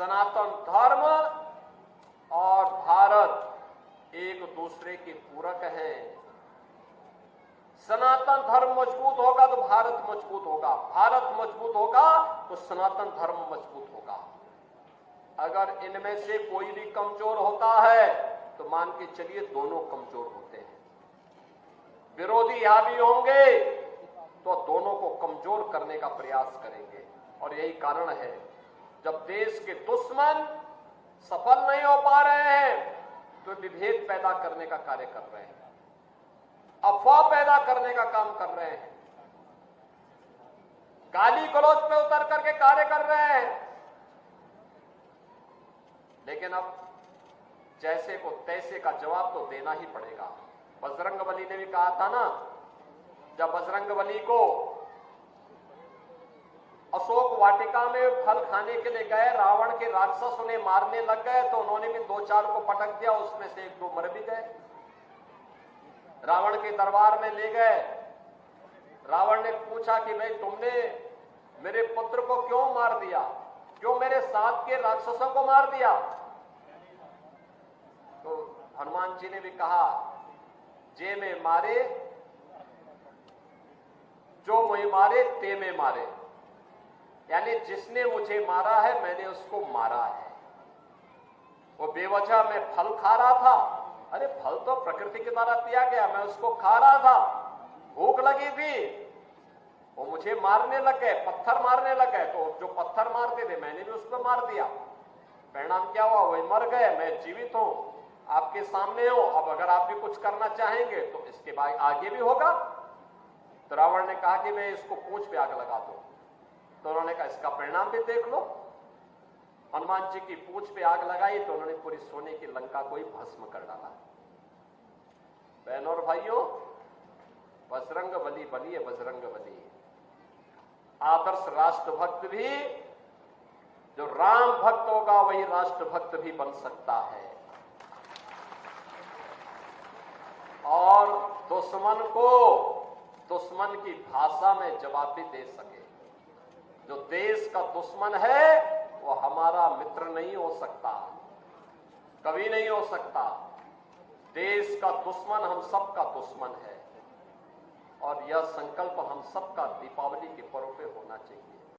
सनातन धर्म और भारत एक दूसरे के पूरक हैं। सनातन धर्म मजबूत होगा तो भारत मजबूत होगा, भारत मजबूत होगा तो सनातन धर्म मजबूत होगा। अगर इनमें से कोई भी कमजोर होता है तो मान के चलिए दोनों कमजोर होते हैं। विरोधी हावी होंगे तो दोनों को कमजोर करने का प्रयास करेंगे। और यही कारण है जब देश के दुश्मन सफल नहीं हो पा रहे हैं तो विभेद पैदा करने का कार्य कर रहे हैं, अफवाह पैदा करने का काम कर रहे हैं, गाली गलौज पे उतर करके कार्य कर रहे हैं। लेकिन अब जैसे को तैसे का जवाब तो देना ही पड़ेगा। बजरंगबली ने भी कहा था ना, जब बजरंगबली को अशोक वाटिका में फल खाने के लिए गए, रावण के राक्षस उन्हें मारने लग गए तो उन्होंने भी 2-4 को पटक दिया, उसमें से 1-2 मर भी गए। रावण के दरबार में ले गए, रावण ने पूछा कि भाई तुमने मेरे पुत्र को क्यों मार दिया, क्यों मेरे साथ के राक्षसों को मार दिया? तो हनुमान जी ने भी कहा, जे में मारे जो मुझे मारे ते में मारे, यानी जिसने मुझे मारा है मैंने उसको मारा है। वो बेवजह मैं फल खा रहा था, अरे फल तो प्रकृति के द्वारा दिया गया, मैं उसको खा रहा था, भूख लगी थी, वो मुझे मारने लग गए, पत्थर मारने लग गए, तो जो पत्थर मारते थे मैंने भी उसको मार दिया। परिणाम क्या हुआ? वही मर गए, मैं जीवित हूं, आपके सामने हो। अब अगर आप भी कुछ करना चाहेंगे तो इसके बाद आगे भी होगा। तो रावण ने कहा कि मैं इसको पूंछ पे आग लगा दूं। तो उन्होंने कहा इसका परिणाम भी देख लो। हनुमान जी की पूंछ पे आग लगाई तो उन्होंने पूरी सोने की लंका को ही भस्म कर डाला। बहनों और भाइयों, बजरंगबली बलिए बजरंगबली। आदर्श राष्ट्रभक्त भी, जो राम भक्त होगा वही राष्ट्रभक्त भी बन सकता है और दुश्मन को दुश्मन की भाषा में जवाब भी दे सके। जो देश का दुश्मन है वो हमारा मित्र नहीं हो सकता, कभी नहीं हो सकता। देश का दुश्मन हम सबका दुश्मन है और यह संकल्प हम सबका दीपावली के पर्व पे होना चाहिए।